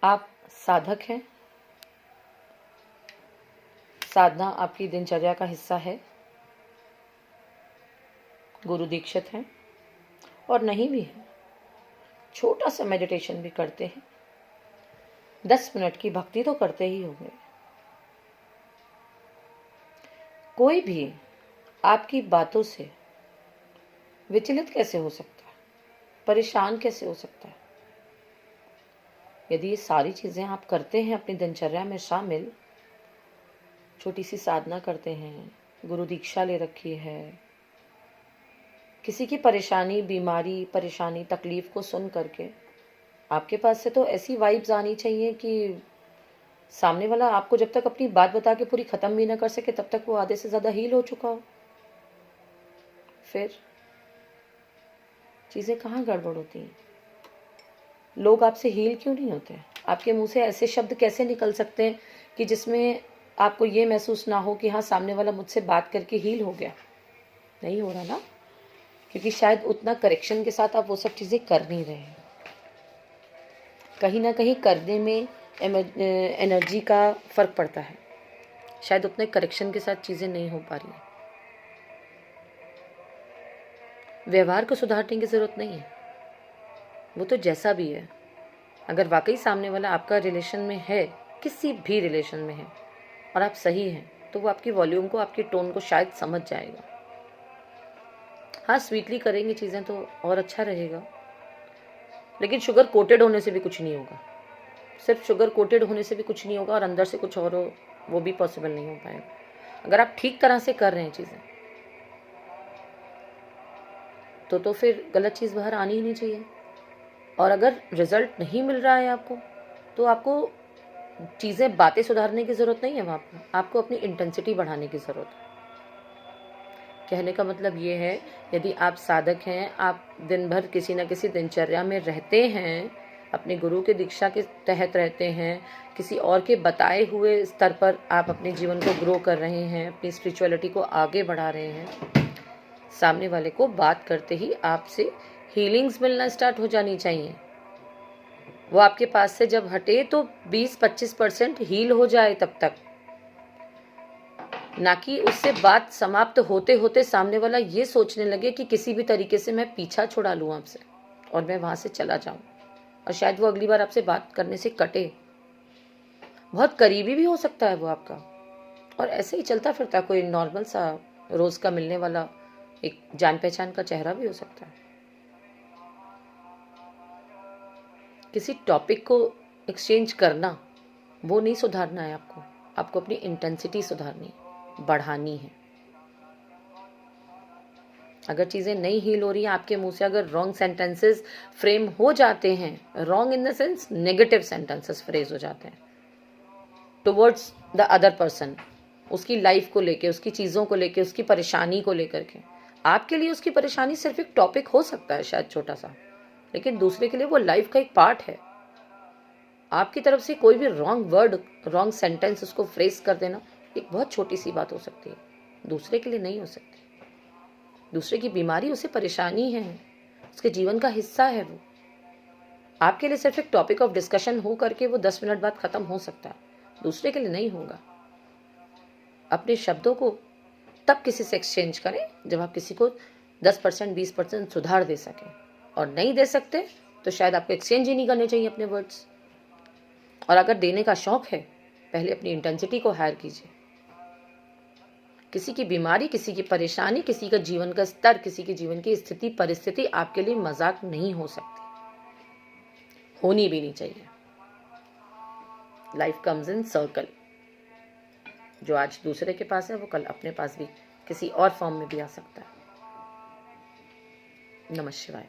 आप साधक हैं, साधना आपकी दिनचर्या का हिस्सा है, गुरु दीक्षित हैं, और नहीं भी है, छोटा सा मेडिटेशन भी करते हैं, 10 मिनट की भक्ति तो करते ही होंगे। कोई भी आपकी बातों से विचलित कैसे हो सकता है, परेशान कैसे हो सकता है? यदि ये सारी चीज़ें आप करते हैं अपनी दिनचर्या में शामिल, छोटी सी साधना करते हैं, गुरु दीक्षा ले रखी है, किसी की परेशानी, बीमारी, परेशानी, तकलीफ को सुन करके आपके पास से तो ऐसी वाइब्स आनी चाहिए कि सामने वाला आपको जब तक अपनी बात बता के पूरी ख़त्म भी ना कर सके तब तक वो आधे से ज़्यादा हील हो चुका हो। फिर चीज़ें कहाँ गड़बड़ होती हैं? लोग आपसे हील क्यों नहीं होते? आपके मुंह से ऐसे शब्द कैसे निकल सकते हैं कि जिसमें आपको ये महसूस ना हो कि हाँ, सामने वाला मुझसे बात करके हील हो गया? नहीं हो रहा ना, क्योंकि शायद उतना करेक्शन के साथ आप वो सब चीज़ें कर नहीं रहे हैं। कहीं ना कहीं करने में एनर्जी का फ़र्क पड़ता है, शायद उतने करेक्शन के साथ चीज़ें नहीं हो पा रही हैं। व्यवहार को सुधारने की ज़रूरत नहीं है, वो तो जैसा भी है। अगर वाकई सामने वाला आपका रिलेशन में है, किसी भी रिलेशन में है, और आप सही हैं, तो वो आपकी वॉल्यूम को, आपकी टोन को शायद समझ जाएगा। हाँ, स्वीटली करेंगे चीज़ें तो और अच्छा रहेगा, लेकिन शुगर कोटेड होने से भी कुछ नहीं होगा। सिर्फ शुगर कोटेड होने से भी कुछ नहीं होगा और अंदर से कुछ और हो, वो भी पॉसिबल नहीं हो पाएगा। अगर आप ठीक तरह से कर रहे हैं चीज़ें तो फिर गलत चीज़ बाहर आनी ही नहीं चाहिए। और अगर रिजल्ट नहीं मिल रहा है तो आपको चीज़ें, बातें सुधारने की ज़रूरत नहीं है वहाँ पर, आपको अपनी इंटेंसिटी बढ़ाने की ज़रूरत है। कहने का मतलब ये है, यदि आप साधक हैं, आप दिन भर किसी न किसी दिनचर्या में रहते हैं, अपने गुरु के दीक्षा के तहत रहते हैं, किसी और के बताए हुए स्तर पर आप अपने जीवन को ग्रो कर रहे हैं, अपनी स्पिरिचुअलिटी को आगे बढ़ा रहे हैं, सामने वाले को बात करते ही आपसे हीलिंग्स मिलना स्टार्ट हो जानी चाहिए। वो आपके पास से जब हटे तो 20-25% हील हो जाए तब तक, ना कि उससे बात समाप्त होते होते सामने वाला ये सोचने लगे कि किसी भी तरीके से मैं पीछा छुड़ा लूँ आपसे और मैं वहाँ से चला जाऊँ, और शायद वो अगली बार आपसे बात करने से कटे। बहुत करीबी भी हो सकता है वो आपका, और ऐसे ही चलता फिरता कोई नॉर्मल सा रोज़ का मिलने वाला एक जान पहचान का चेहरा भी हो सकता है। किसी टॉपिक को एक्सचेंज करना, वो नहीं सुधारना है आपको अपनी इंटेंसिटी सुधारनी है, बढ़ानी है। अगर चीज़ें नहीं हील हो रही हैं आपके मुंह से, अगर रॉन्ग सेंटेंसेस फ्रेम हो जाते हैं, wrong in the sense negative sentences phrase हो जाते हैं टुवर्ड्स द अदर पर्सन, उसकी लाइफ को लेके, उसकी चीज़ों को लेके, उसकी परेशानी को लेकर के, आपके लिए उसकी परेशानी सिर्फ एक टॉपिक हो सकता है शायद छोटा सा, लेकिन दूसरे के लिए वो लाइफ का एक पार्ट है। आपकी तरफ से कोई भी रॉन्ग वर्ड, रॉन्ग सेंटेंस उसको फ्रेज कर देना एक बहुत छोटी सी बात हो सकती है, दूसरे के लिए नहीं हो सकती। दूसरे की बीमारी उसे परेशानी है, उसके जीवन का हिस्सा है वो। आपके लिए सिर्फ एक टॉपिक ऑफ डिस्कशन हो करके वो 10 मिनट बाद खत्म हो सकता है, दूसरे के लिए नहीं होगा। अपने शब्दों को तब किसी से एक्सचेंज करें जब आप किसी को 10% 20% सुधार दे सकें, और नहीं दे सकते तो शायद आपको एक्सचेंज ही नहीं करने चाहिए अपने वर्ड्स। और अगर देने का शौक है, पहले अपनी इंटेंसिटी को हायर कीजिए। किसी की बीमारी, किसी की परेशानी, किसी का जीवन का स्तर, किसी की जीवन की स्थिति, परिस्थिति आपके लिए मजाक नहीं हो सकती, होनी भी नहीं चाहिए। लाइफ कम्स इन सर्कल, जो आज दूसरे के पास है वो कल अपने पास भी किसी और फॉर्म में भी आ सकता है। नमः शिवाय।